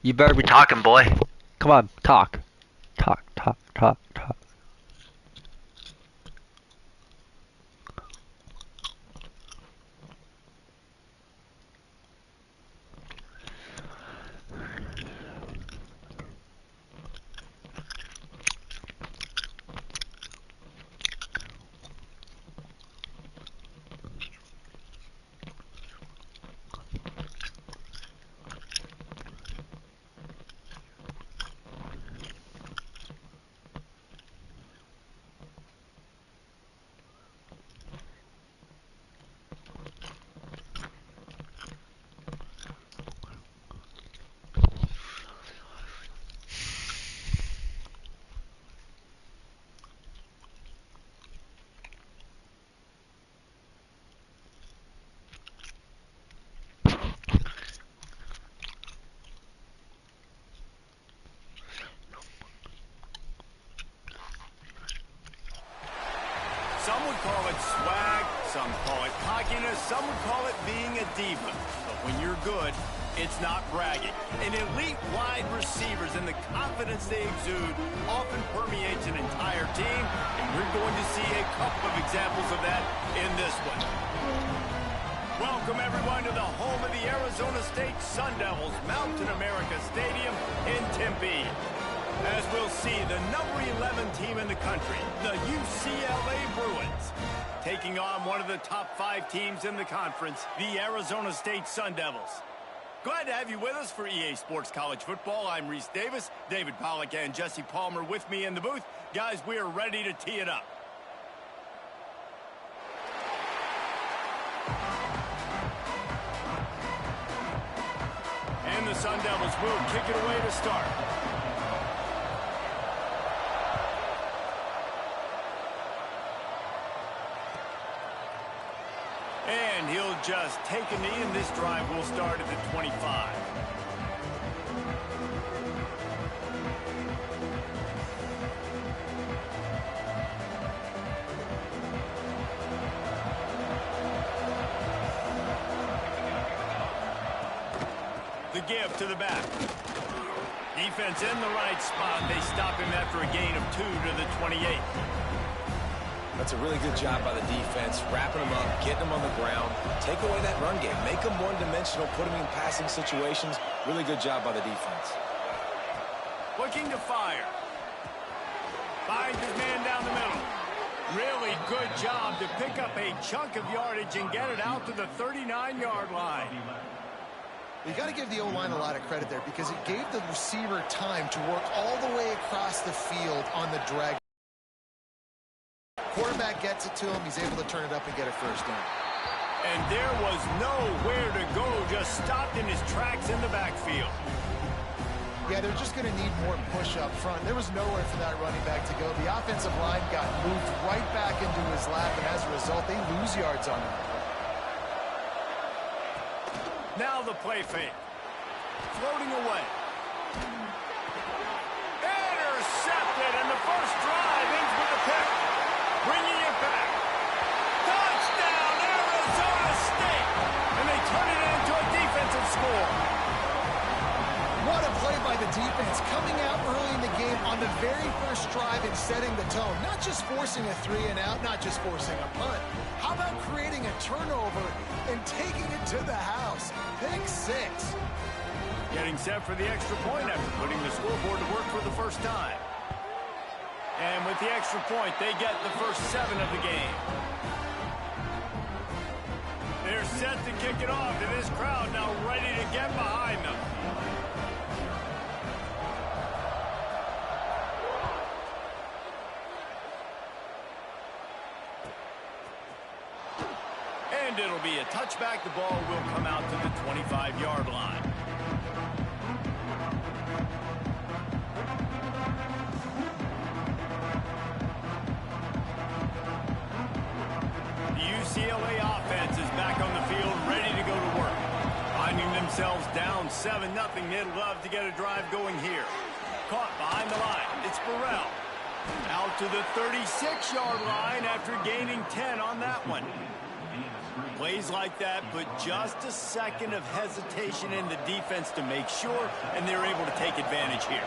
You better be talking, boy. Come on, talk. Talk, talk, talk, talk. Some would call it swag, some call it cockiness, some would call it being a diva. But when you're good, it's not bragging. And elite wide receivers and the confidence they exude often permeates an entire team, and we're going to see a couple of examples of that in this one. Welcome, everyone, to the home of the Arizona State Sun Devils, Mountain America Stadium in Tempe. As we'll see, the number 11 team in the country, the UCLA Bruins, taking on one of the top 5 teams in the conference, the Arizona State Sun Devils. Glad to have you with us for EA Sports College Football. I'm Reese Davis, David Pollack and Jesse Palmer with me in the booth. Guys, we are ready to tee it up. And the Sun Devils will kick it away to start. And he'll just take a knee, and this drive will start at the 25. The give to the back. Defense in the right spot. They stop him after a gain of 2 to the 28. That's a really good job by the defense, wrapping them up, getting them on the ground, take away that run game, make them one-dimensional, put them in passing situations. Really good job by the defense. Looking to fire. Finds his man down the middle. Really good job to pick up a chunk of yardage and get it out to the 39-yard line. You got to give the O-line a lot of credit there because it gave the receiver time to work all the way across the field on the drag. Quarterback gets it to him. He's able to turn it up and get a first down. And there was nowhere to go. Just stopped in his tracks in the backfield. Yeah, they're just going to need more push up front. There was nowhere for that running back to go. The offensive line got moved right back into his lap, and as a result, they lose yards on him. Now the play fake. Floating away. Intercepted, and the first drive ends with a pick. Bringing it back. Touchdown, Arizona State! And they turn it into a defensive score. What a play by the defense, coming out early in the game on the very first drive and setting the tone. Not just forcing a 3-and-out, not just forcing a punt. How about creating a turnover and taking it to the house? Pick 6. Getting set for the extra point after putting the scoreboard to work for the first time. And with the extra point, they get the first 7 of the game. They're set to kick it off, and this crowd now ready to get behind them. And it'll be a touchback. The ball will come out to the 25-yard line. The UCLA offense is back on the field, ready to go to work. Finding themselves down 7-0, they'd love to get a drive going here. Caught behind the line. It's Burrell. Out to the 36-yard line after gaining 10 on that one. Plays like that put just a second of hesitation in the defense to make sure, and they're able to take advantage here.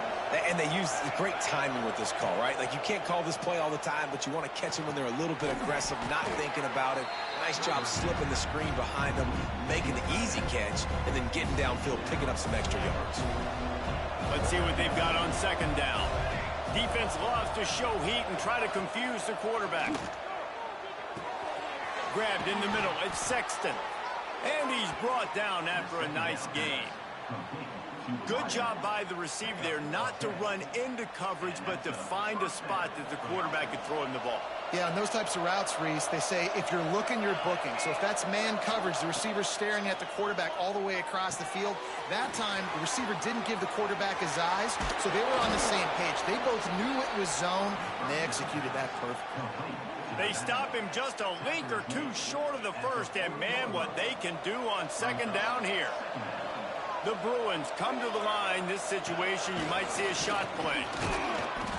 And they use great timing with this call, right? Like, you can't call this play all the time, but you want to catch them when they're a little bit aggressive, not thinking about it. Nice job slipping the screen behind them, making the easy catch, and then getting downfield, picking up some extra yards. Let's see what they've got on second down. Defense loves to show heat and try to confuse the quarterback. Grabbed in the middle. It's Sexton. And he's brought down after a nice gain. Good job by the receiver there not to run into coverage, but to find a spot that the quarterback could throw him the ball. Yeah, on those types of routes, Reese, they say if you're looking, you're booking. So if that's man coverage, the receiver's staring at the quarterback all the way across the field. That time, the receiver didn't give the quarterback his eyes, so they were on the same page. They both knew it was zone, and they executed that perfectly. They stop him just a link or two short of the first, and man, what they can do on second down here. The Bruins come to the line. This situation, you might see a shot play.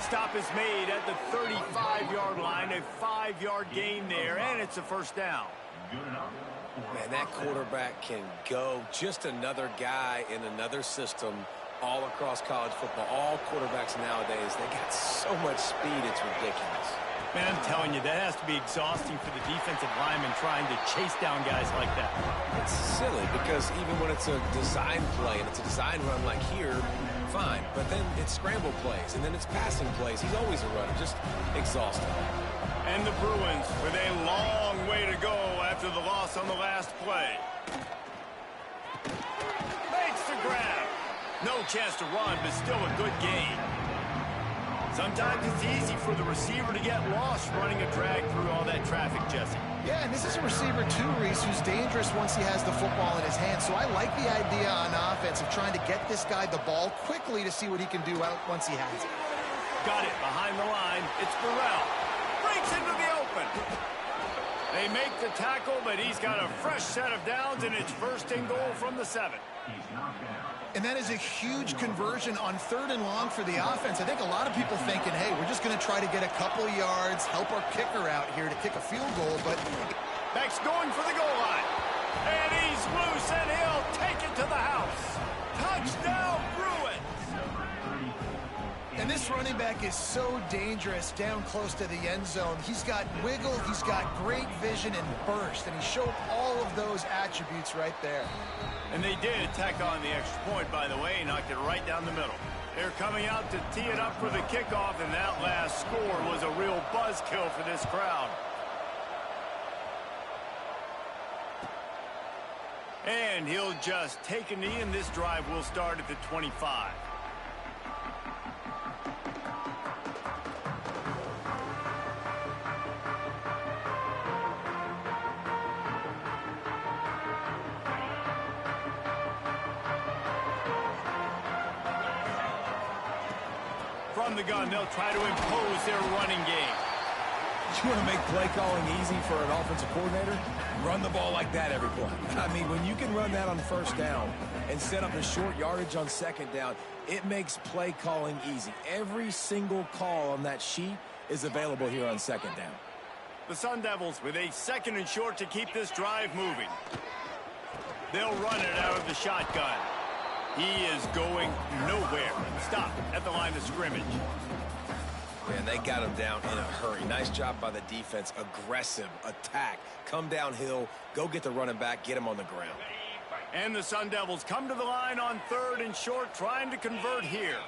Stop is made at the 35-yard line, a 5-yard gain there, and it's a first down. Man, that quarterback can go. Just another guy in another system all across college football. All quarterbacks nowadays, they got so much speed, it's ridiculous. Man, I'm telling you, that has to be exhausting for the defensive lineman trying to chase down guys like that. It's silly because even when it's a design play and it's a design run like here, fine. But then it's scramble plays and then it's passing plays. He's always a runner, just exhausting. And the Bruins with a long way to go after the loss on the last play. Makes the grab. No chance to run, but still a good gain. Sometimes it's easy for the receiver to get lost running a drag through all that traffic, Jesse. Yeah, and this is a receiver too, Reese, who's dangerous once he has the football in his hands. So I like the idea on offense of trying to get this guy the ball quickly to see what he can do out once he has it. Got it behind the line. It's Burrell. Breaks into the open. They make the tackle, but he's got a fresh set of downs, and it's first and goal from the 7. And that is a huge conversion on 3rd and long for the offense. I think a lot of people thinking, hey, we're just going to try to get a couple yards, help our kicker out here to kick a field goal, but Beck's going for the goal line. And he's loose, and he'll take it to the house. Touchdown, Bruins! And this running back is so dangerous down close to the end zone. He's got wiggle, he's got great vision and burst, and he showed all of those attributes right there. And they did tack on the extra point, by the way, knocked it right down the middle. They're coming out to tee it up for the kickoff, and that last score was a real buzzkill for this crowd. And he'll just take a knee, and this drive will start at the 25. From the gun, they'll try to impose their running game. You want to make play calling easy for an offensive coordinator? Run the ball like that every play. I mean, when you can run that on first down and set up a short yardage on second down, it makes play calling easy. Every single call on that sheet is available here on second down. The Sun Devils with a 2nd and short to keep this drive moving. They'll run it out of the shotgun. He is going nowhere. Stop at the line of scrimmage. Man, they got him down in a hurry. Nice job by the defense. Aggressive attack. Come downhill. Go get the running back. Get him on the ground. And the Sun Devils come to the line on 3rd and short, trying to convert here.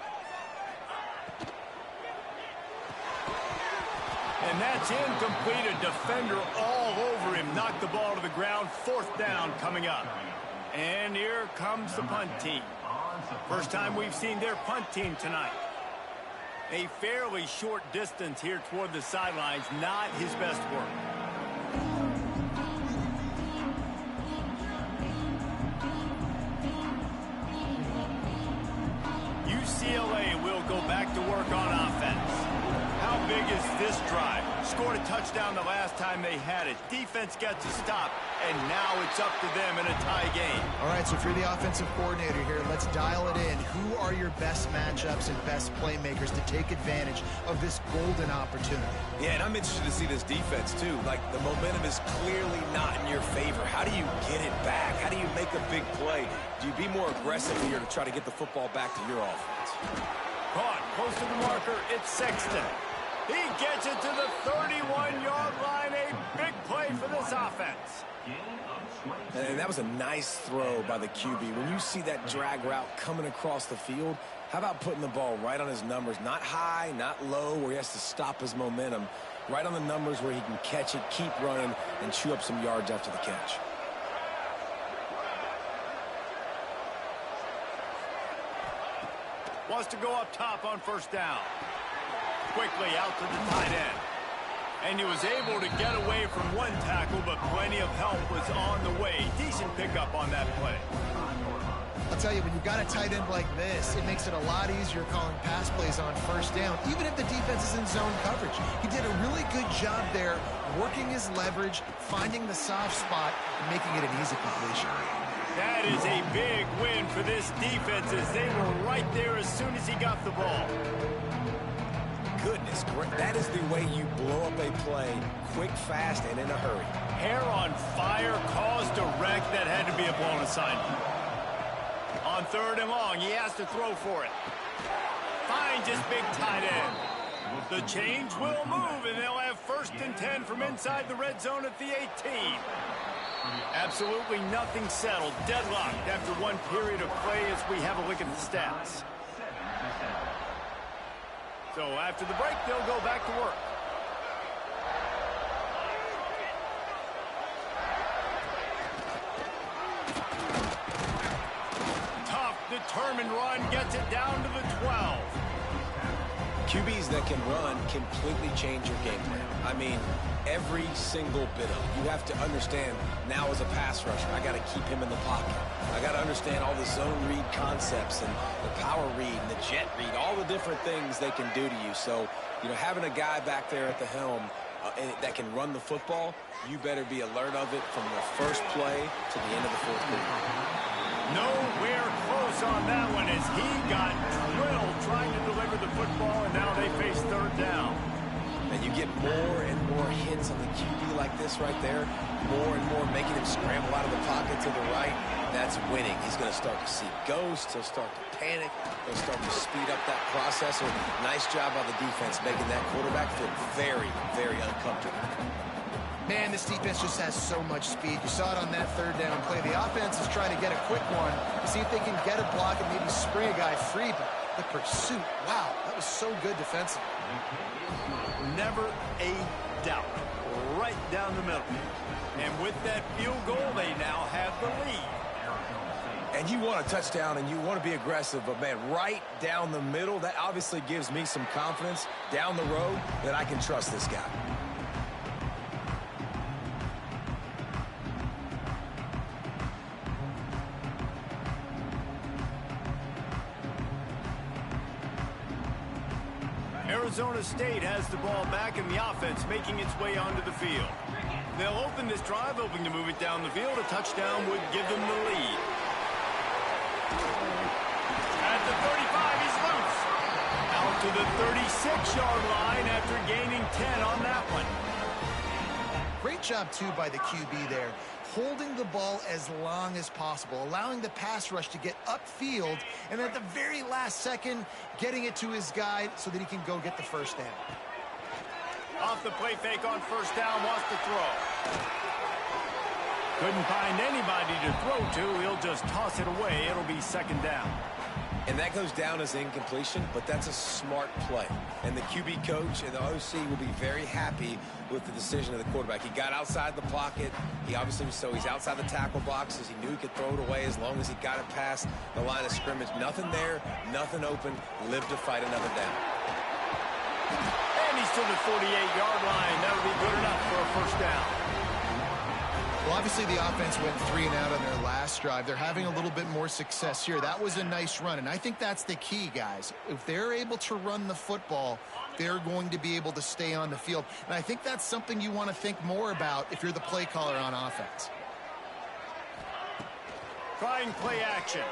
And that's incomplete. A defender all over him. Knocked the ball to the ground. 4th down coming up. And here comes the punt team. First time we've seen their punt team tonight. A fairly short distance here toward the sidelines. Not his best work. UCLA will go back to work on offense. How big is this drive? Scored a touchdown the last time they had it. Defense gets a stop, and now it's up to them in a tie game. All right, so if you're the offensive coordinator here, let's dial it in. Who are your best matchups and best playmakers to take advantage of this golden opportunity? Yeah, and I'm interested to see this defense, too. Like, the momentum is clearly not in your favor. How do you get it back? How do you make a big play? Do you be more aggressive here to try to get the football back to your offense? Caught close to the marker, it's Sexton. He gets it to the 31-yard line. A big play for this offense. And that was a nice throw by the QB. When you see that drag route coming across the field, how about putting the ball right on his numbers? Not high, not low, where he has to stop his momentum. Right on the numbers where he can catch it, keep running, and chew up some yards after the catch. Wants to go up top on first down. Quickly out to the tight end. And he was able to get away from one tackle, but plenty of help was on the way. Decent pickup on that play. I'll tell you, when you've got a tight end like this, it makes it a lot easier calling pass plays on first down, even if the defense is in zone coverage. He did a really good job there, working his leverage, finding the soft spot, and making it an easy completion. That is a big win for this defense as they were right there as soon as he got the ball. Goodness, that is the way you blow up a play, quick, fast, and in a hurry. Hair on fire, caused a wreck that had to be a blown assignment. On third and long, he has to throw for it. Finds his big tight end. The change will move, and they'll have first and 10 from inside the red zone at the 18. Absolutely nothing settled. Deadlocked after one period of play as we have a look at the stats. So after the break, they'll go back to work. Tough, determined run gets it down to the 12. QBs that can run completely change your game plan. I mean, every single bit of it. You have to understand now as a pass rusher, I got to keep him in the pocket. I got to understand all the zone read concepts and the power read and the jet read, all the different things they can do to you. So, you know, having a guy back there at the helm that can run the football, you better be alert of it from the first play to the end of the fourth quarter. Nowhere close on that one as he got drilled trying to deliver the football, and now they face third down. And you get more and more hits on the QB like this right there, more and more making him scramble out of the pocket to the right. That's winning. He's going to start to see ghosts. He'll start to panic. He'll start to speed up that process. So nice job by the defense making that quarterback feel very, very uncomfortable. Man, this defense just has so much speed. You saw it on that third down play. The offense is trying to get a quick one to see if they can get a block and maybe spring a guy free. But the pursuit, wow, that was so good defensively. Never a doubt. Right down the middle. And with that field goal, they now have the lead. And you want a touchdown and you want to be aggressive, but man, right down the middle, that obviously gives me some confidence down the road that I can trust this guy. Arizona State has the ball back in the offense, making its way onto the field. They'll open this drive, hoping to move it down the field. A touchdown would give them the lead. At the 35, he's loose. Out to the 36-yard line after gaining 10 on that one. Great job, too, by the QB there, holding the ball as long as possible, allowing the pass rush to get upfield, and at the very last second, getting it to his guy so that he can go get the first down. Off the play fake on first down, wants to throw. Couldn't find anybody to throw to. He'll just toss it away. It'll be second down. And that goes down as incompletion, but that's a smart play. And the QB coach and the OC will be very happy with the decision of the quarterback. He got outside the pocket. He obviously he's outside the tackle boxes. He knew he could throw it away as long as he got it past the line of scrimmage. Nothing there, nothing open. Live to fight another down. And he's to the 48-yard line. That'll be good enough for a first down. Well, obviously the offense went 3 and out on their last drive. They're having a little bit more success here. That was a nice run, and I think that's the key, guys. If they're able to run the football, they're going to be able to stay on the field. And I think that's something you want to think more about if you're the play caller on offense. Trying play action.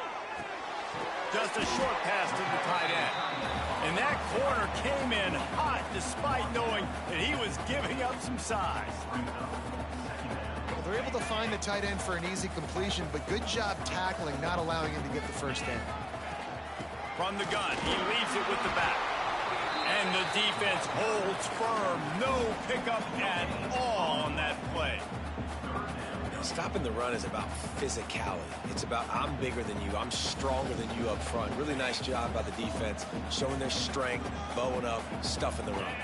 Just a short pass to the tight end. And that corner came in hot despite knowing that he was giving up some size. Well, they're able to find the tight end for an easy completion, but good job tackling, not allowing him to get the first down. From the gun, he leaves it with the back. And the defense holds firm. No pickup at all on that play. Stopping the run is about physicality. It's about I'm bigger than you, I'm stronger than you up front. Really nice job by the defense, showing their strength, bowing up, stuffing the run.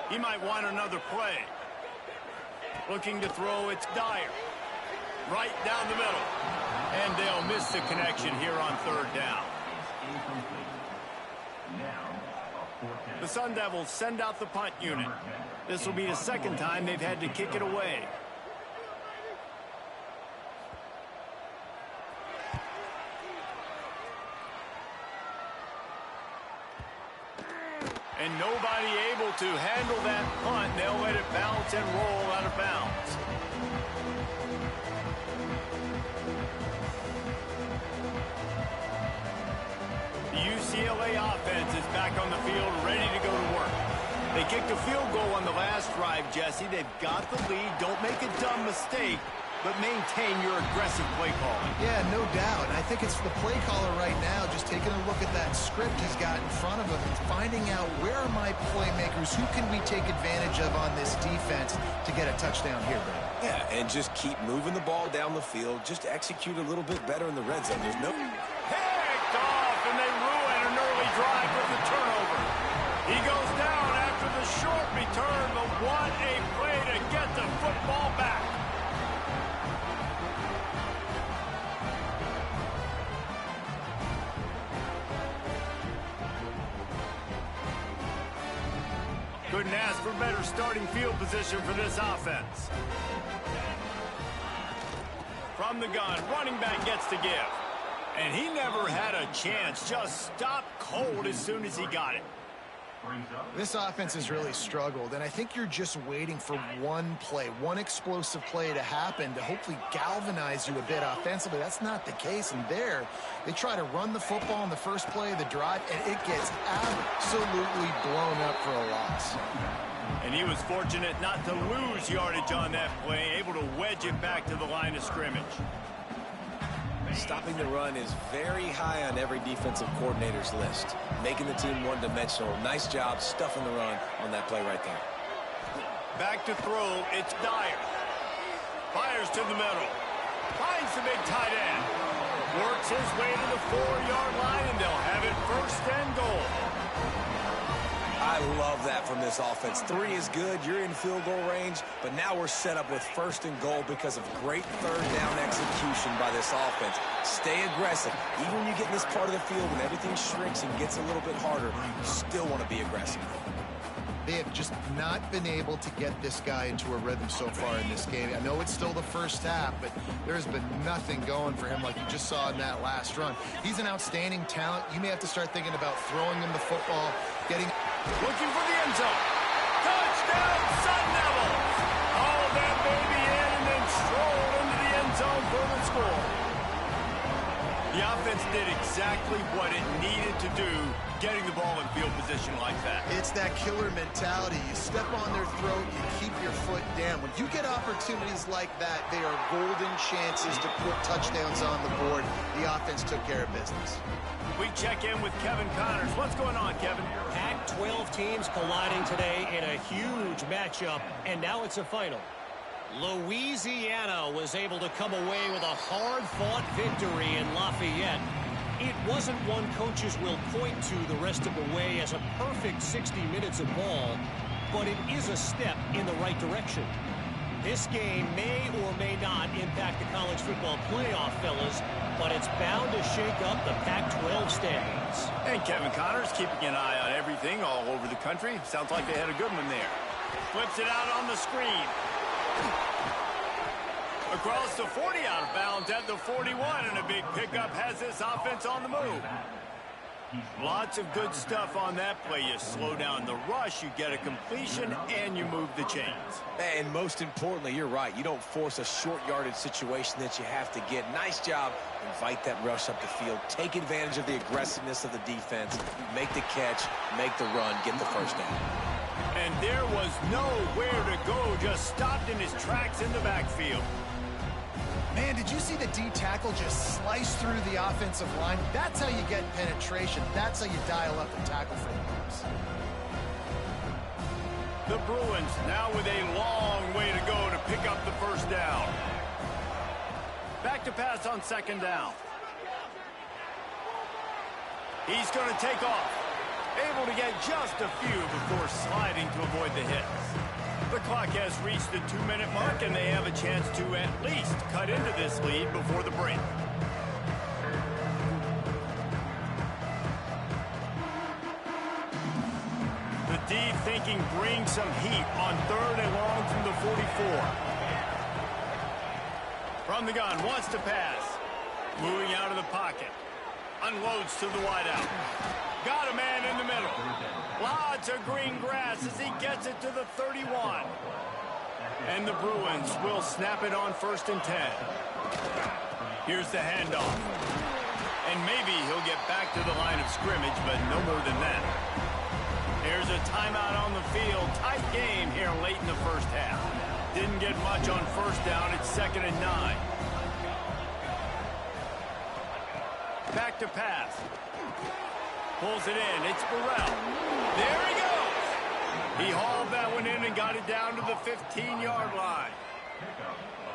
He might want another play. Looking to throw, it's Dyer. Right down the middle. And they'll miss the connection here on third down. The Sun Devils send out the punt unit. This will be the second time they've had to kick it away. And nobody able to handle that punt. They'll let it bounce and roll out of bounds. The UCLA offense is back on the field, ready to go to work. They kicked a field goal on the last drive, Jesse. They've got the lead. Don't make a dumb mistake, but maintain your aggressive play calling. Yeah, no doubt. And I think it's the play caller right now just taking a look at that script he's got in front of him and finding out where are my playmakers, who can we take advantage of on this defense to get a touchdown here, Brad. Yeah, and just keep moving the ball down the field. Just execute a little bit better in the red zone. There's no... Picked off, and they ruin an early drive with the turnover. He goes down after the short return, but what a play to get the football back. Couldn't ask for better starting field position for this offense. From the gun, running back gets to give. And he never had a chance, just stopped cold as soon as he got it. This offense has really struggled, and I think you're just waiting for one play, one explosive play to happen to hopefully galvanize you a bit offensively. That's not the case, and there, they try to run the football in the first play of the drive, and it gets absolutely blown up for a loss. And he was fortunate not to lose yardage on that play, able to wedge it back to the line of scrimmage. Stopping the run is very high on every defensive coordinator's list. Making the team one-dimensional. Nice job stuffing the run on that play right there. Back to throw, it's Dyer. Fires to the middle. Finds the big tight end. Works his way to the 4-yard line, and they'll have it first and goal. I love that from this offense. 3 is good. You're in field goal range, but now we're set up with first and goal because of great third down execution by this offense. Stay aggressive. Even when you get in this part of the field when everything shrinks and gets a little bit harder, you still want to be aggressive. They have just not been able to get this guy into a rhythm so far in this game. I know it's still the first half, but there's been nothing going for him like you just saw in that last run. He's an outstanding talent. You may have to start thinking about throwing him the football, getting... Looking for the end zone. Touchdown, Sun Devils! All that baby in and then stroll into the end zone for the score. The offense did exactly what it needed to do, getting the ball in field position like that. It's that killer mentality. You step on their throat, you keep your foot down. When you get opportunities like that, they are golden chances to put touchdowns on the board. The offense took care of business. We check in with Kevin Connors. What's going on, Kevin? Pac-12 teams colliding today in a huge matchup, and now it's a final. Louisiana was able to come away with a hard-fought victory in Lafayette. It wasn't one coaches will point to the rest of the way as a perfect 60 minutes of ball, but it is a step in the right direction. This game may or may not impact the college football playoff, fellas, but it's bound to shake up the Pac-12 standings. And Kevin Connors keeping an eye on everything all over the country. Sounds like they had a good one there. Flips it out on the screen. Across the 40, out of bounds at the 41, and a big pickup has this offense on the move. Lots of good stuff on that play. You slow down the rush, you get a completion, and you move the chains. And most importantly, you're right. You don't force a short yardage situation that you have to get. Nice job. Invite that rush up the field. Take advantage of the aggressiveness of the defense. Make the catch, make the run, get the first down. And there was nowhere to go, just stopped in his tracks in the backfield. Man, did you see the D tackle just slice through the offensive line? That's how you get penetration. That's how you dial up the tackle for the Bucs. The Bruins now with a long way to go to pick up the first down. Back to pass on second down. He's going to take off. Able to get just a few before sliding to avoid the hits. The clock has reached the 2-minute mark, and they have a chance to at least cut into this lead before the break. The D thinking brings some heat on third and long from the 44. From the gun, wants to pass. Moving out of the pocket. Unloads to the wideout. Got a man in the middle. Lots of green grass as he gets it to the 31. And the Bruins will snap it on 1st and 10. Here's the handoff. And maybe he'll get back to the line of scrimmage, but no more than that. There's a timeout on the field. Tight game here late in the first half. Didn't get much on first down. It's 2nd and 9. Back to pass. Pulls it in. It's Burrell. There he goes. He hauled that one in and got it down to the 15-yard line.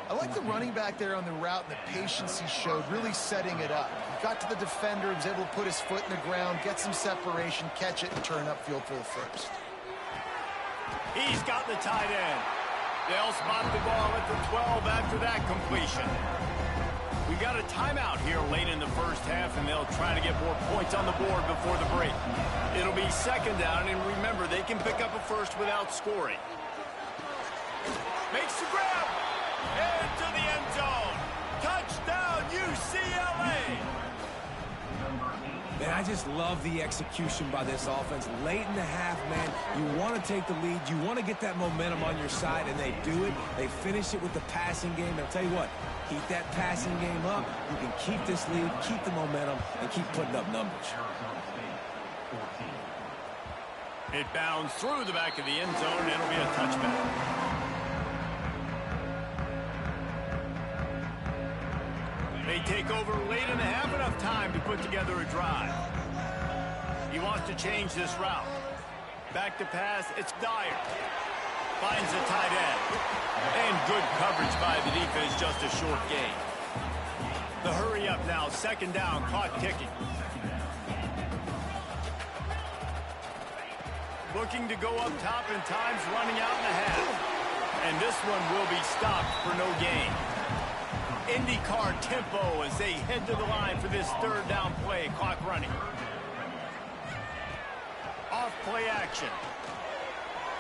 I like the running back there on the route and the patience he showed, really setting it up. He got to the defender, was able to put his foot in the ground, get some separation, catch it, and turn upfield for the first. He's got the tight end. They'll spot the ball at the 12 after that completion. We got a timeout here late in the first half, and they'll try to get more points on the board before the break. It'll be 2nd down, and remember, they can pick up a first without scoring. Makes the grab. Into the end zone. Touchdown, UCLA. Man, I just love the execution by this offense. Late in the half, man, you want to take the lead. You want to get that momentum on your side, and they do it. They finish it with the passing game. And I'll tell you what, keep that passing game up. You can keep this lead, keep the momentum, and keep putting up numbers. It bounds through the back of the end zone, and it'll be a touchback. They take over late in the half, enough time to put together a drive. He wants to change this route. Back to pass, it's Dyer. Finds the tight end. And good coverage by the defense, just a short gain. The hurry up now, 2nd down, clock ticking. Looking to go up top, and time's running out in the half. And this one will be stopped for no gain. IndyCar tempo as they head to the line for this 3rd down play. Clock running. Off play action.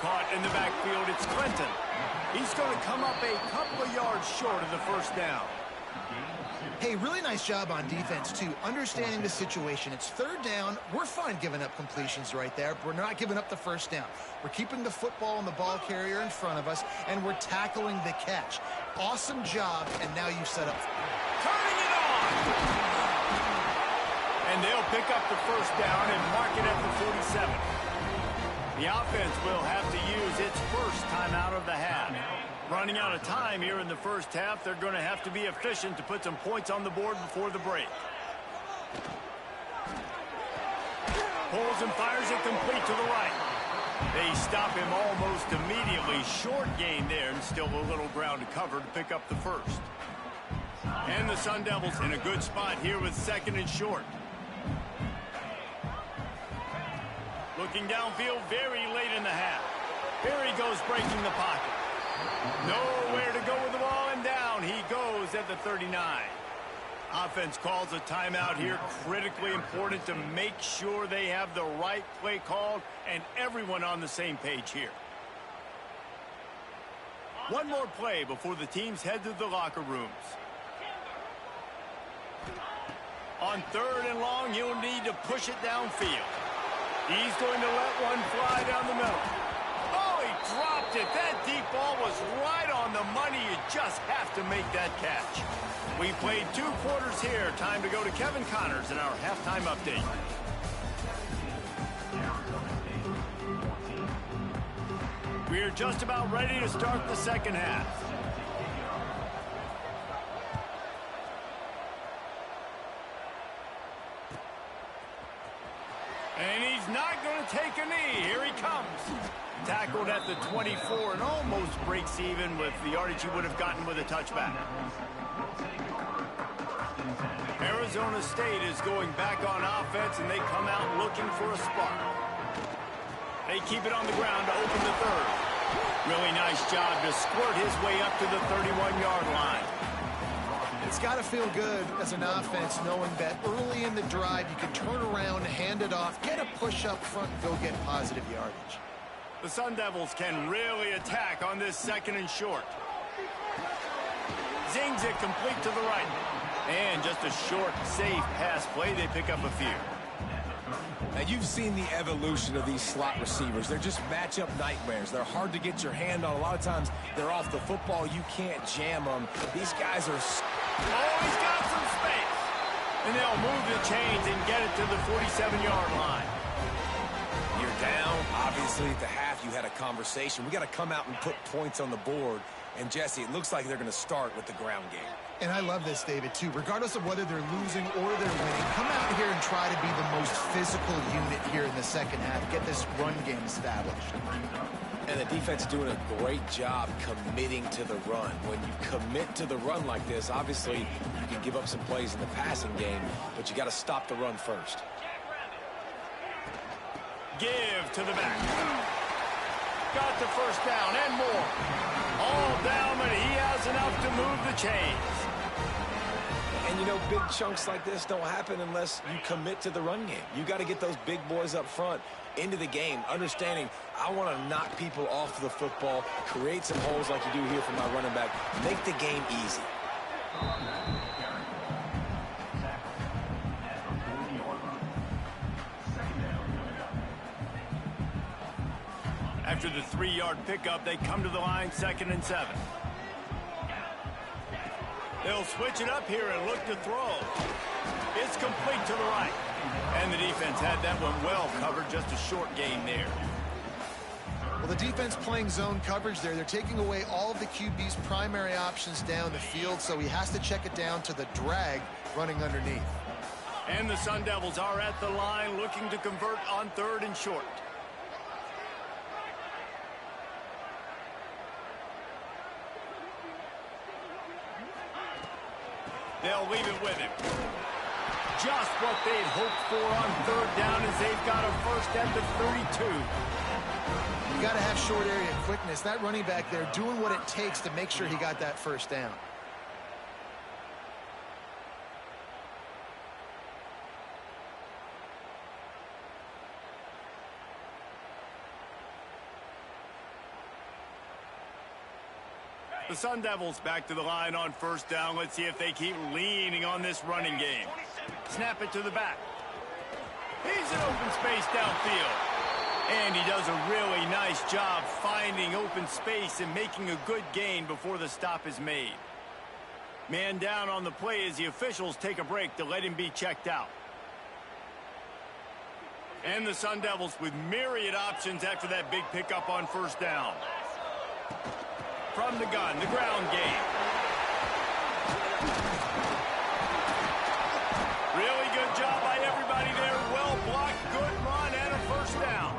Caught in the backfield, it's Clinton. He's going to come up a couple of yards short of the 1st down. Hey, really nice job on defense, too. Understanding the situation. It's 3rd down. We're fine giving up completions right there. We're not giving up the 1st down. We're keeping the football and the ball carrier in front of us, and we're tackling the catch. Awesome job, and now you set up. Turning it on! And they'll pick up the 1st down and mark it at the 47. The offense will have to use its first timeout of the half. Running out of time here in the first half, they're going to have to be efficient to put some points on the board before the break. Pulls and fires it complete to the right. They stop him almost immediately. Short gain there, and still a little ground to cover to pick up the 1st. And the Sun Devils in a good spot here with 2nd and short. Looking downfield very late in the half. Here he goes breaking the pocket. Nowhere to go with the ball, and down he goes at the 39. Offense calls a timeout here. Critically important to make sure they have the right play called and everyone on the same page here. One more play before the teams head to the locker rooms. On 3rd and long, he'll need to push it downfield. He's going to let one fly down the middle. Oh, he dropped it. That deep ball was right on the money. You just have to make that catch. We played 2 quarters here. Time to go to Kevin Connors in our halftime update. We're just about ready to start the second half. And he's not going to take a knee. Here he comes. Tackled at the 24 and almost breaks even with the yardage he would have gotten with a touchback. Arizona State is going back on offense, and they come out looking for a spark. They keep it on the ground to open the 3rd. Really nice job to squirt his way up to the 31-yard line. It's got to feel good as an offense knowing that early in the drive you can turn around, hand it off, get a push up front, and go get positive yardage. The Sun Devils can really attack on this 2nd and short. Zings it complete to the right. And just a short, safe pass play. They pick up a few. Now, you've seen the evolution of these slot receivers. They're just matchup nightmares. They're hard to get your hand on. A lot of times, they're off the football. You can't jam them. These guys are... Oh, he's got some space. And they'll move the chains and get it to the 47-yard line. You're down. Obviously, at the half, you had a conversation. We got to come out and put points on the board. And, Jesse, it looks like they're going to start with the ground game. And I love this, David, too. Regardless of whether they're losing or they're winning, come out here and try to be the most physical unit here in the second half. Get this run game established. And the defense is doing a great job committing to the run. When you commit to the run like this, obviously, you can give up some plays in the passing game, but you got to stop the run first. Give to the back. Got the first down and more. All down, but he has enough to move the chains. And, you know, big chunks like this don't happen unless you commit to the run game. You got to get those big boys up front into the game, understanding I want to knock people off the football, create some holes like you do here for my running back, make the game easy. After the 3-yard pickup, they come to the line 2nd and 7. They'll switch it up here and look to throw. It's complete to the right. And the defense had that one well covered, just a short gain there. Well, the defense playing zone coverage there. They're taking away all of the QB's primary options down the field, so he has to check it down to the drag running underneath. And the Sun Devils are at the line looking to convert on 3rd and short. They'll leave it with him. Just what they'd hoped for on 3rd down as they've got a first at the 32. You got to have short area quickness. That running back there doing what it takes to make sure he got that first down. The Sun Devils back to the line on 1st down. Let's see if they keep leaning on this running game. Snap it to the back. He's in open space downfield. And he does a really nice job finding open space and making a good gain before the stop is made. Man down on the play as the officials take a break to let him be checked out. And the Sun Devils with myriad options after that big pickup on 1st down. From the gun, the ground game. Really good job by everybody there. Well blocked, good run, and a first down.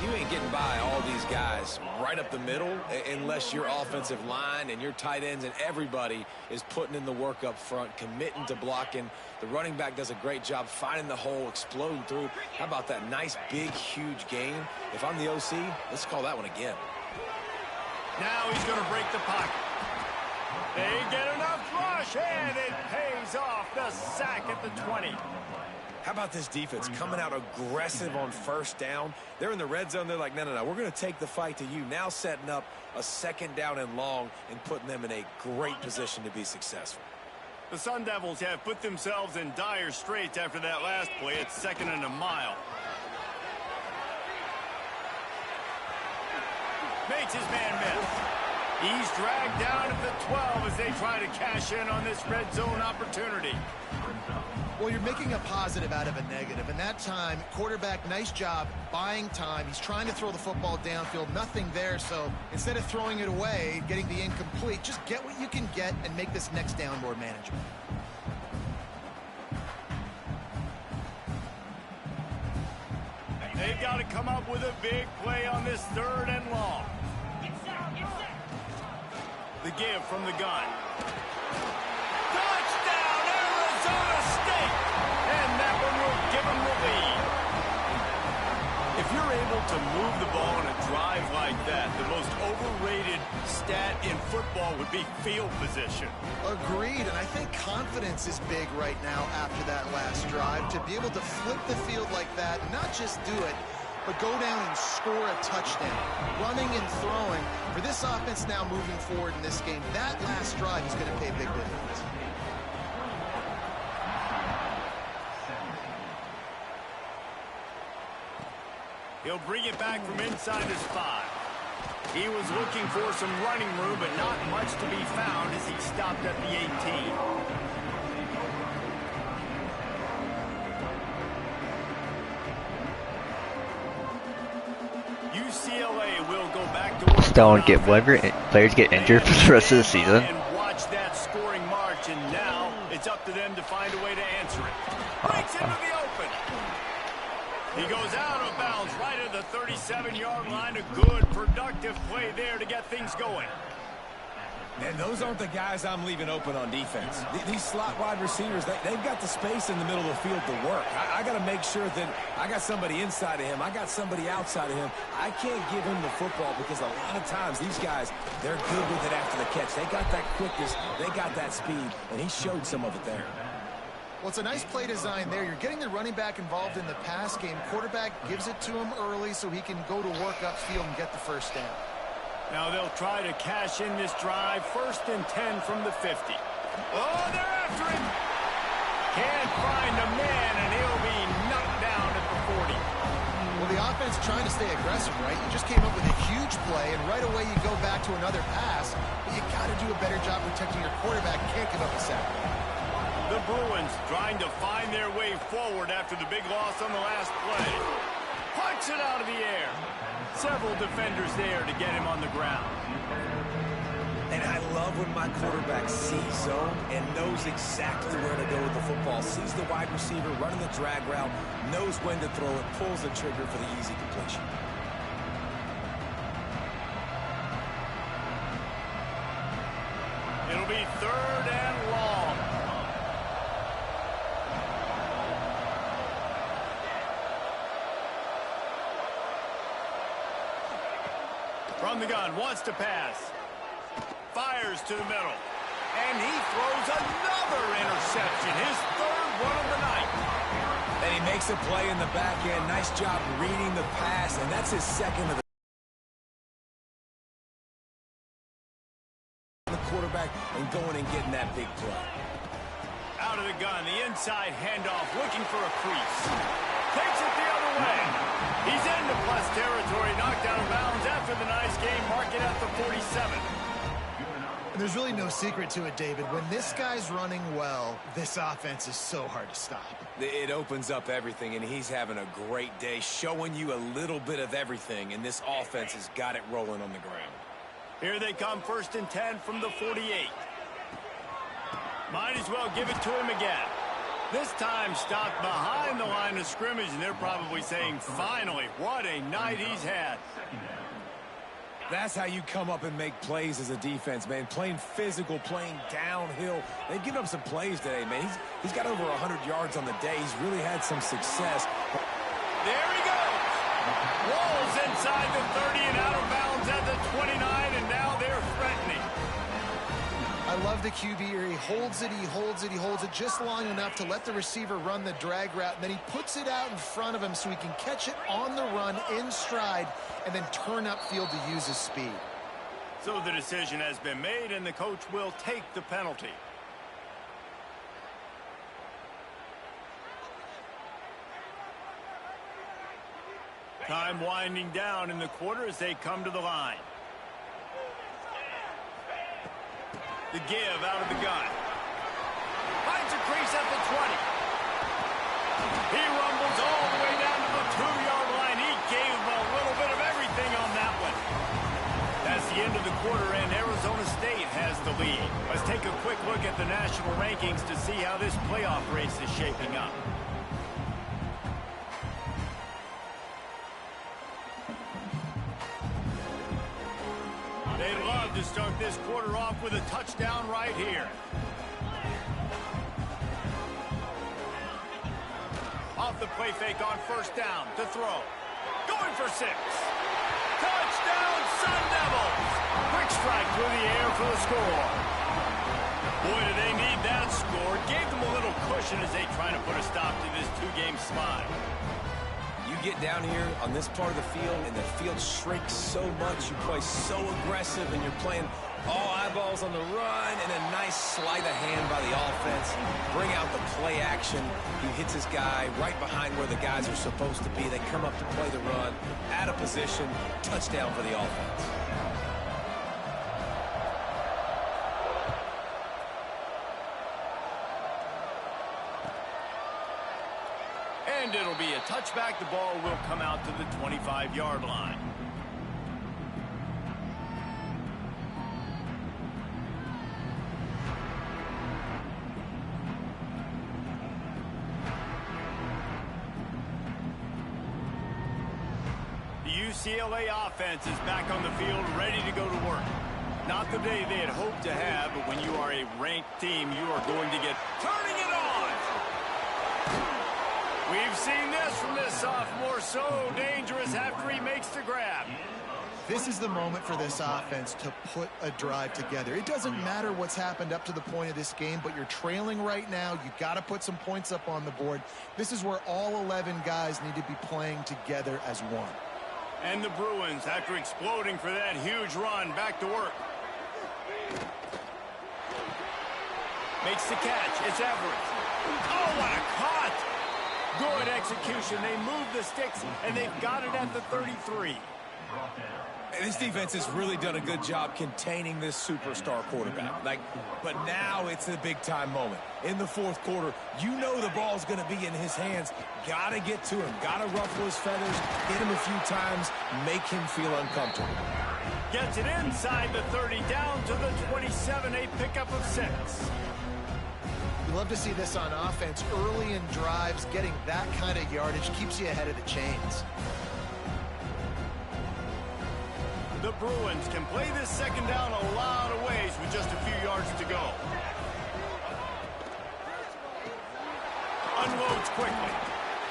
You ain't getting by all these guys right up the middle unless your offensive line and your tight ends and everybody is putting in the work up front, committing to blocking. The running back does a great job finding the hole, exploding through. How about that nice, big, huge gain? If I'm the OC, let's call that one again. Now he's going to break the pocket. They get enough rush, and it pays off. The sack at the 20. How about this defense coming out aggressive on first down? They're in the red zone. They're like, no, we're going to take the fight to you. Now setting up a second down and long and putting them in a great position to be successful. The Sun Devils have put themselves in dire straits after that last play. It's 2nd and a mile. Makes his man miss. He's dragged down at the 12 as they try to cash in on this red zone opportunity. Well, you're making a positive out of a negative. And that time, quarterback, nice job buying time. He's trying to throw the football downfield. Nothing there. So instead of throwing it away, getting the incomplete, just get what you can get and make this next down more manageable. They've got to come up with a big play on this 3rd and long. The give from the gun. Touchdown, Arizona State! And that one will give them the lead. If you're able to move the ball in a drive like that, the most overrated stat in football would be field position. Agreed, and I think confidence is big right now after that last drive. To be able to flip the field like that, not just do it, but go down and score a touchdown. Running and throwing. For this offense now moving forward in this game, that last drive is going to pay big dividends. He'll bring it back from inside his 5. He was looking for some running room, but not much to be found as he stopped at the 18. UCLA will go back to work. Don't get whatever players get injured for the rest of the season. And watch that scoring march, and now it's up to them to find a way to answer it. Breaks into the open. He goes out of bounds right at the 37-yard line. A good, productive play there to get things going. And those aren't the guys I'm leaving open on defense. These slot wide receivers, they've got the space in the middle of the field to work. I got to make sure that I got somebody inside of him. I got somebody outside of him. I can't give him the football because a lot of times these guys, they're good with it after the catch. They got that quickness. They got that speed, and he showed some of it there. Well, it's a nice play design there. You're getting the running back involved in the pass game. Quarterback gives it to him early so he can go to work upfield and get the first down. Now they'll try to cash in this drive. 1st and 10 from the 50. Oh, they're after him. Can't find a man, and he'll be knocked down at the 40. Well, the offense trying to stay aggressive, right? You just came up with a huge play, and right away you go back to another pass. But you got to do a better job protecting your quarterback. Can't give up a sack. The Bruins trying to find their way forward after the big loss on the last play. Punch it out of the air. Several defenders there to get him on the ground. And I love when my quarterback sees zone and knows exactly where to go with the football. Sees the wide receiver running the drag route, knows when to throw it, pulls the trigger for the easy completion. It'll be 3rd and long. From the gun, wants to pass. Fires to the middle. And he throws another interception. His 3rd one of the night. And he makes a play in the back end. Nice job reading the pass, and that's his 2nd of the quarterback and going and getting that big play. Out of the gun, the inside handoff, looking for a crease. Takes it the other way. He's into plus territory, knocked out of bounds after the nice game, mark it at the 47. And there's really no secret to it, David. When this guy's running well, this offense is so hard to stop. It opens up everything, and he's having a great day, showing you a little bit of everything, and this offense has got it rolling on the ground. Here they come, 1st and 10 from the 48. Might as well give it to him again. This time stopped behind the line of scrimmage, and they're probably saying, finally, what a night he's had. That's how you come up and make plays as a defense, man. Playing physical, playing downhill. They've given up some plays today, man. He's got over 100 yards on the day. He's really had some success. There he goes. Rolls inside the 30 and out of bounds at the 29, and now they're threatening. I love the QB here. He holds it, he holds it, he holds it just long enough to let the receiver run the drag route, and then he puts it out in front of him so he can catch it on the run in stride and then turn upfield to use his speed. So the decision has been made, and the coach will take the penalty. Time winding down in the quarter as they come to the line. The give out of the gun. Finds a crease at the 20. He rumbles all the way down to the 2-yard line. He gave him a little bit of everything on that one. That's the end of the quarter, and Arizona State has the lead. Let's take a quick look at the national rankings to see how this playoff race is shaping up. They'd love to start this quarter off with a touchdown right here. Off the play fake on first down to throw. Going for 6. Touchdown, Sun Devils! Quick strike through the air for the score. Boy, do they need that score. Gave them a little cushion as they try to put a stop to this 2-game slide. You get down here on this part of the field, and the field shrinks so much. You play so aggressive, and you're playing all eyeballs on the run, and a nice sleight of hand by the offense. Bring out the play action. He hits his guy right behind where the guys are supposed to be. They come up to play the run, out of position, touchdown for the offense. And it'll be a touchback. The ball will come out to the 25-yard line. The UCLA offense is back on the field, ready to go to work. Not the day they had hoped to have, but when you are a ranked team, you are going to get turning it on. We've seen this from this sophomore, so dangerous after he makes the grab. This is the moment for this offense to put a drive together. It doesn't matter what's happened up to the point of this game, but you're trailing right now. You've got to put some points up on the board. This is where all 11 guys need to be playing together as one. And the Bruins, after exploding for that huge run, back to work. Makes the catch. It's Everett. Oh, what a cut! Good execution. They move the sticks, and they've got it at the 33. And this defense has really done a good job containing this superstar quarterback. But now it's a big-time moment. In the fourth quarter, you know the ball's going to be in his hands. Got to get to him. Got to ruffle his feathers, hit him a few times, make him feel uncomfortable. Gets it inside the 30, down to the 27, a pickup of 6. We love to see this on offense. Early in drives, getting that kind of yardage keeps you ahead of the chains. The Bruins can play this second down a lot of ways with just a few yards to go. Unloads quickly.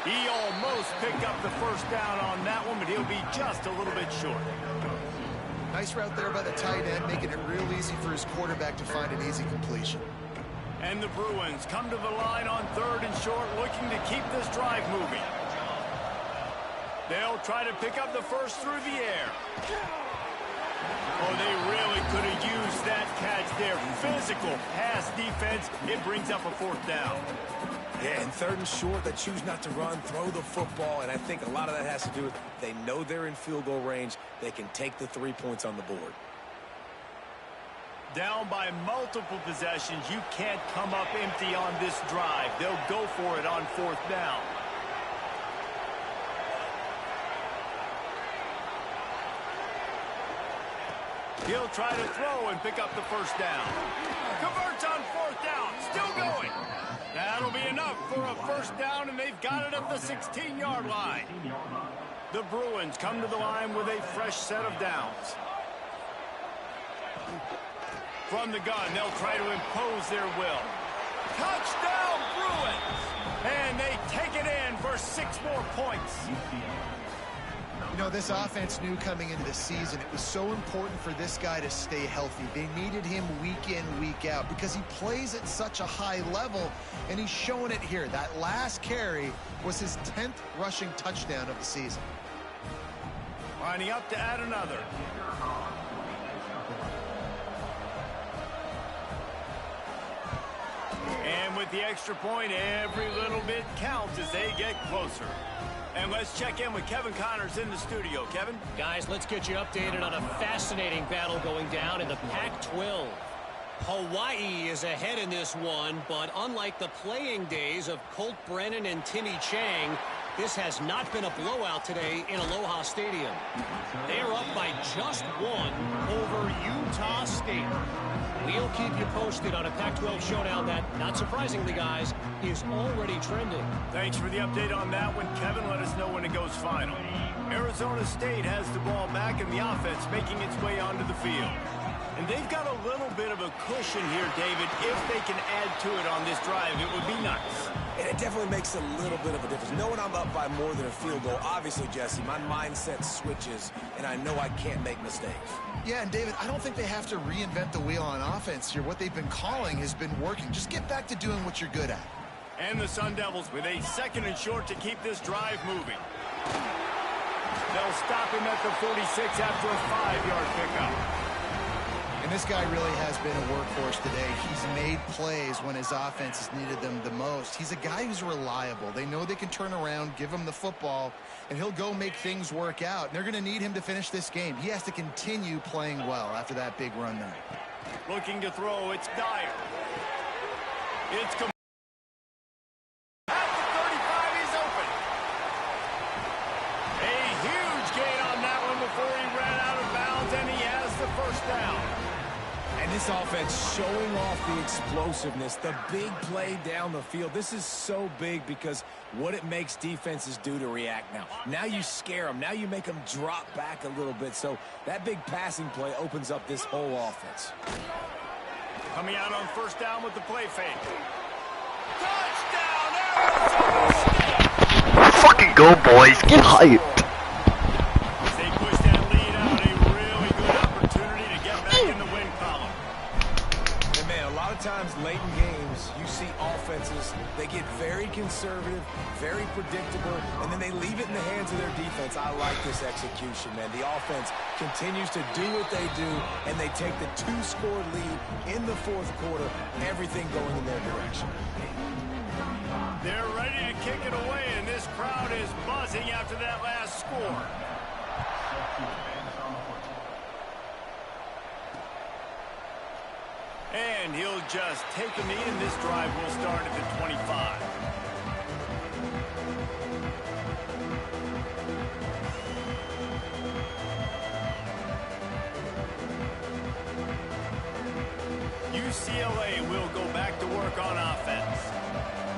He almost picked up the first down on that one, but he'll be just a little bit short. Nice route there by the tight end, making it real easy for his quarterback to find an easy completion. And the Bruins come to the line on 3rd and short, looking to keep this drive moving. They'll try to pick up the first through the air. Oh, they really could have used that catch there. Physical pass defense. It brings up a 4th down. Yeah, and 3rd and short, they choose not to run, throw the football, and I think a lot of that has to do with they know they're in field goal range. They can take the 3 points on the board. Down by multiple possessions, you can't come up empty on this drive. They'll go for it on 4th down. He'll try to throw and pick up the first down. Converts on 4th down, still going. That'll be enough for a first down, and they've got it at the 16-yard line. The Bruins come to the line with a fresh set of downs. From the gun, they'll try to impose their will. Touchdown, Bruins! And they take it in for 6 more points. You know, this offense knew coming into the season it was so important for this guy to stay healthy. They needed him week in, week out because he plays at such a high level, and he's showing it here. That last carry was his 10th rushing touchdown of the season. Lining up to add another. And with the extra point, every little bit counts as they get closer. And let's check in with Kevin Connors in the studio. Kevin? Guys, let's get you updated on a fascinating battle going down in the Pac-12. Hawaii is ahead in this one, but unlike the playing days of Colt Brennan and Timmy Chang, this has not been a blowout today in Aloha Stadium. They are up by just one over Utah State. We'll keep you posted on a Pac-12 showdown that, not surprisingly, guys, is already trending. Thanks for the update on that one, Kevin. Let us know when it goes final. Arizona State has the ball back in the offense, making its way onto the field. And they've got a little bit of a cushion here, David. If they can add to it on this drive, it would be nice. And it definitely makes a little bit of a difference. Knowing I'm up by more than a field goal, obviously, Jesse, my mindset switches, and I know I can't make mistakes. Yeah, and David, I don't think they have to reinvent the wheel on offense here. What they've been calling has been working. Just get back to doing what you're good at. And the Sun Devils with a 2nd and short to keep this drive moving. They'll stop him at the 46 after a 5-yard pickup. And this guy really has been a workhorse today. He's made plays when his offense has needed them the most. He's a guy who's reliable. They know they can turn around, give him the football, and he'll go make things work out. And they're going to need him to finish this game. He has to continue playing well after that big run there. Looking to throw, it's Dyer. It's at the 35, he's open. A huge gain on that one before he ran out of bounds, and he has the first down. And this offense showing off the explosiveness, the big play down the field. This is so big because what it makes defenses do to react now. Now you scare them. Now you make them drop back a little bit. So that big passing play opens up this whole offense. Coming out on first down with the play fake. Touchdown, Arizona State! Fucking go, boys. Get hyped. As they push that lead out, a really good opportunity to get back in the win column. And man, a lot of times late in games, you see offenses, they get very conservative, very predictable, and then they leave it in the hands of their defense. I like this execution, man. The offense continues to do what they do, and they take the 2-score lead in the 4th quarter, everything going in their direction. They're ready to kick it away, and this crowd is buzzing after that last score. And he'll just take a knee, and this drive will start at the 25. UCLA will go back to work on offense.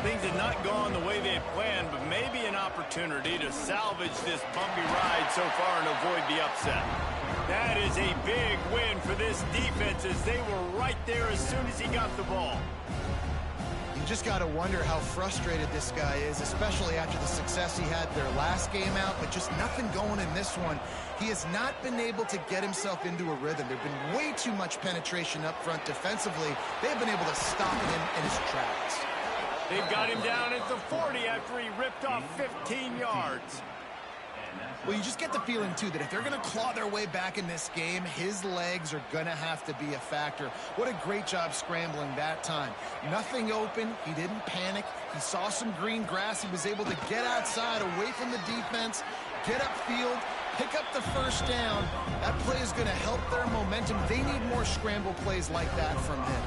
Things have not gone the way they had planned, but maybe an opportunity to salvage this bumpy ride so far and avoid the upset. That is a big win for this defense as they were right there as soon as he got the ball. You just got to wonder how frustrated this guy is, especially after the success he had their last game out, but just nothing going in this one. He has not been able to get himself into a rhythm. There's been way too much penetration up front defensively. They've been able to stop him in his tracks. They've got him down at the 40 after he ripped off 15 yards. Well, you just get the feeling, too, that if they're going to claw their way back in this game, his legs are going to have to be a factor. What a great job scrambling that time. Nothing open. He didn't panic. He saw some green grass. He was able to get outside, away from the defense, get upfield, pick up the first down. That play is going to help their momentum. They need more scramble plays like that from him.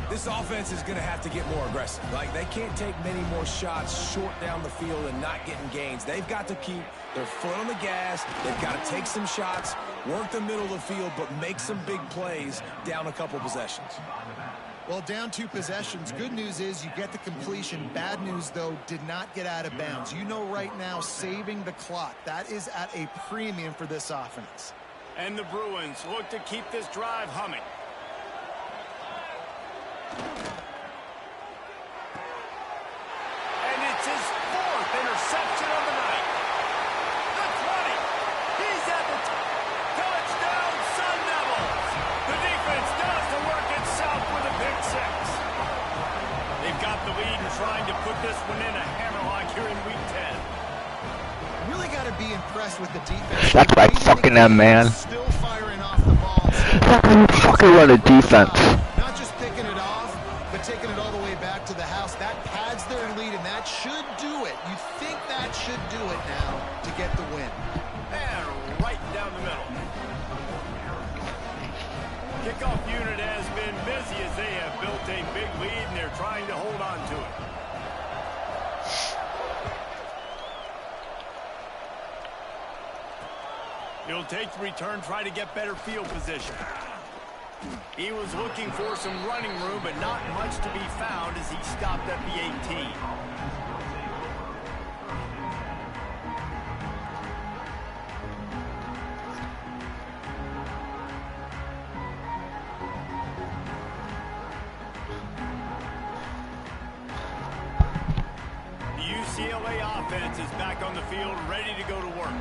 This offense is going to have to get more aggressive. Like, they can't take many more shots short down the field and not getting gains. They've got to keep their foot on the gas. They've got to take some shots, work the middle of the field, but make some big plays down a couple possessions. Well, down 2 possessions. Good news is you get the completion. Bad news, though, did not get out of bounds. You know right now, saving the clock. That is at a premium for this offense. And the Bruins look to keep this drive humming. And it's his 4th interception of the night. The clock put this one in a hammerlock here in Week 10. Really got to be impressed with the defense. That's what I fucking am, man. Still firing off the ball. Fucking run a defense. Not just picking it off, but taking it all the way back to the house. That pads their lead, and that should do it. You think that should do it now to get the win. And right down the middle. Kickoff unit has been busy as they have built a big lead, and they're trying to hold on to it. He'll take the return, try to get better field position. He was looking for some running room, but not much to be found as he stopped at the 18. The UCLA offense is back on the field, ready to go to work.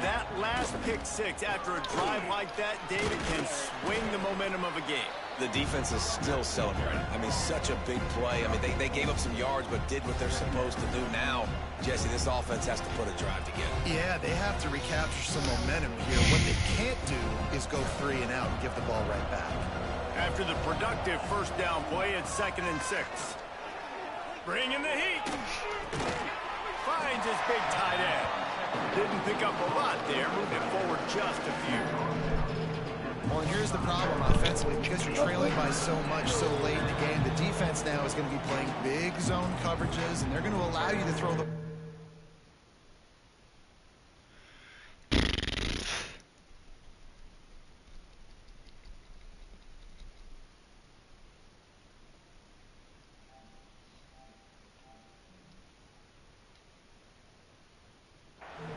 That last pick six after a drive like that, David, can swing the momentum of a game. The defense is still celebrating. I mean, such a big play. I mean, they gave up some yards, but did what they're supposed to do. Now, Jesse, this offense has to put a drive together. Yeah, they have to recapture some momentum here. What they can't do is go 3 and out and give the ball right back. After the productive first down play, it's 2nd and 6. Bringing the heat. Finds his big tight end. Didn't pick up a lot there, moving forward just a few. Well, and here's the problem offensively. Because you're trailing by so much so late in the game, the defense now is going to be playing big zone coverages, and they're going to allow you to throw the...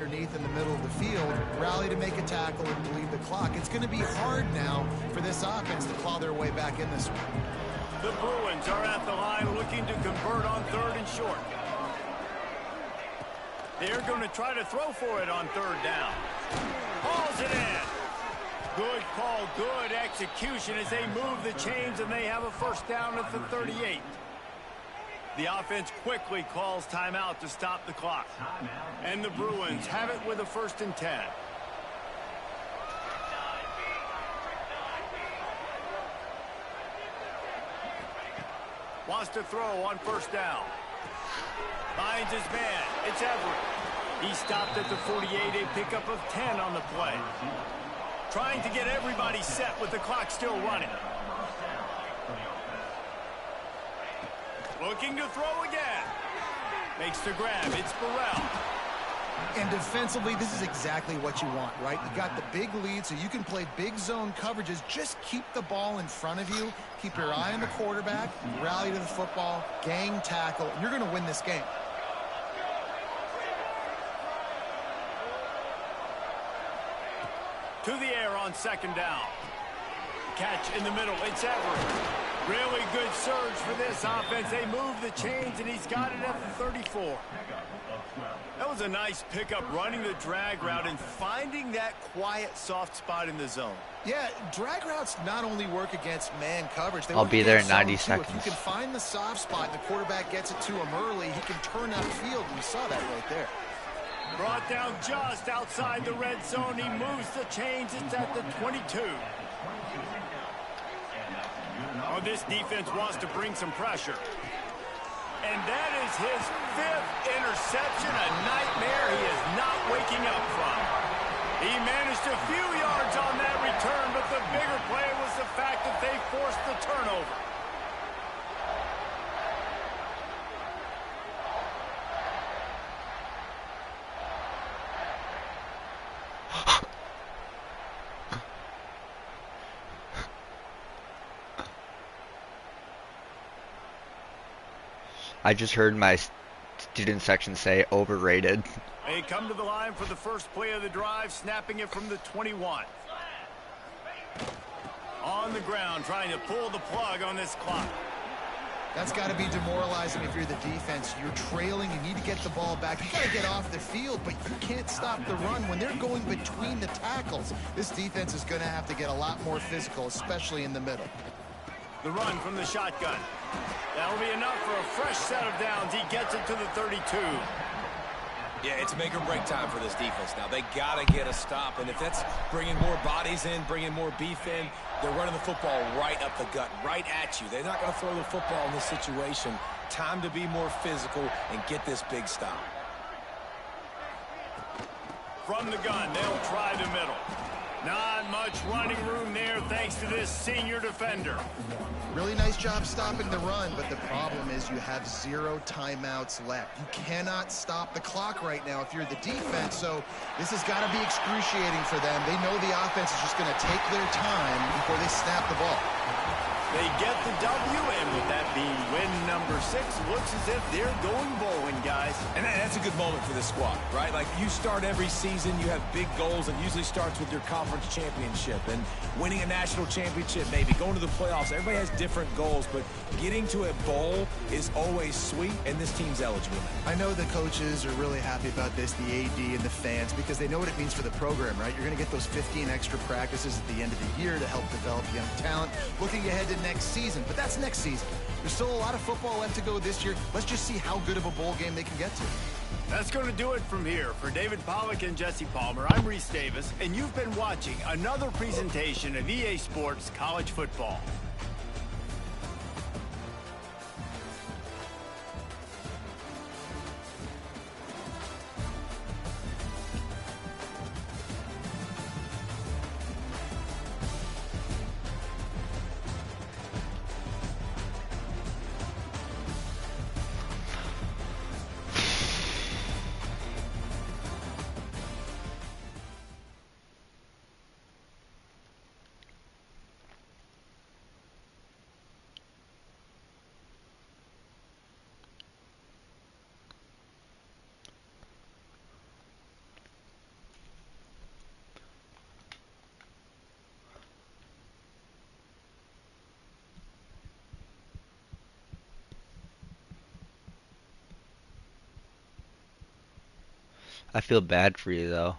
underneath in the middle of the field, rally to make a tackle and bleed the clock. It's going to be hard now for this offense to claw their way back in this one. The Bruins are at the line looking to convert on 3rd and short. They're going to try to throw for it on 3rd down. Hauls it in. Good call, good execution as they move the chains and they have a first down at the 38. The offense quickly calls timeout to stop the clock. And the Bruins have it with a 1st and 10. Wants to throw on 1st down. Finds his man. It's Everett. He stopped at the 48, a pickup of 10 on the play. Trying to get everybody set with the clock still running. Looking to throw again. Makes the grab. It's Burrell. And defensively, this is exactly what you want, right? You got the big lead, so you can play big zone coverages. Just keep the ball in front of you. Keep your eye on the quarterback. Rally to the football. Gang tackle. And you're going to win this game. To the air on 2nd down. Catch in the middle. It's Everett. Really good surge for this offense. They move the chains, and he's got it at the 34. That was a nice pickup, running the drag route and finding that quiet, soft spot in the zone. Yeah, drag routes not only work against man coverage. They I'll work be there in against 90 zone, too. seconds. If you can find the soft spot and the quarterback gets it to him early, he can turn upfield, and you saw that right there. Brought down just outside the red zone. He moves the chains. It's at the 22. Oh, this defense wants to bring some pressure. And that is his 5th interception, a nightmare he is not waking up from. He managed a few yards on that return, but the bigger play was the fact that they forced the turnover. I just heard my student section say overrated. They come to the line for the first play of the drive, snapping it from the 21. On the ground, trying to pull the plug on this clock. That's got to be demoralizing if you're the defense. You're trailing. You need to get the ball back. You got to get off the field, but you can't stop the run. When they're going between the tackles, this defense is going to have to get a lot more physical, especially in the middle. The run from the shotgun. That'll be enough for a fresh set of downs. He gets it to the 32. Yeah, it's make or break time for this defense now. They got to get a stop, and if that's bringing more bodies in, bringing more beef in, they're running the football right up the gut, right at you. They're not going to throw the football in this situation. Time to be more physical and get this big stop. From the gun, they'll try the middle. Not much running room there thanks to this senior defender. Really nice job stopping the run, but the problem is you have 0 timeouts left. You cannot stop the clock right now if you're the defense, so this has got to be excruciating for them. They know the offense is just going to take their time before they snap the ball. They get the W, and with that being win number 6, looks as if they're going bowling, guys. And that's a good moment for this squad, right? Like, you start every season, you have big goals. It usually starts with your conference championship and winning a national championship, maybe going to the playoffs. Everybody has different goals, but getting to a bowl is always sweet, and this team's eligible now. I know the coaches are really happy about this, the AD and the fans, because they know what it means for the program, right? You're going to get those 15 extra practices at the end of the year to help develop young talent. Looking ahead to next season, but that's next season. There's still a lot of football left to go this year. Let's just see how good of a bowl game they can get to. That's going to do it from here. For David Pollack and Jesse Palmer, I'm Reese Davis, and you've been watching another presentation of EA Sports College Football. I feel bad for you though.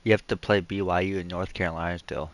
You have to play BYU in North Carolina still.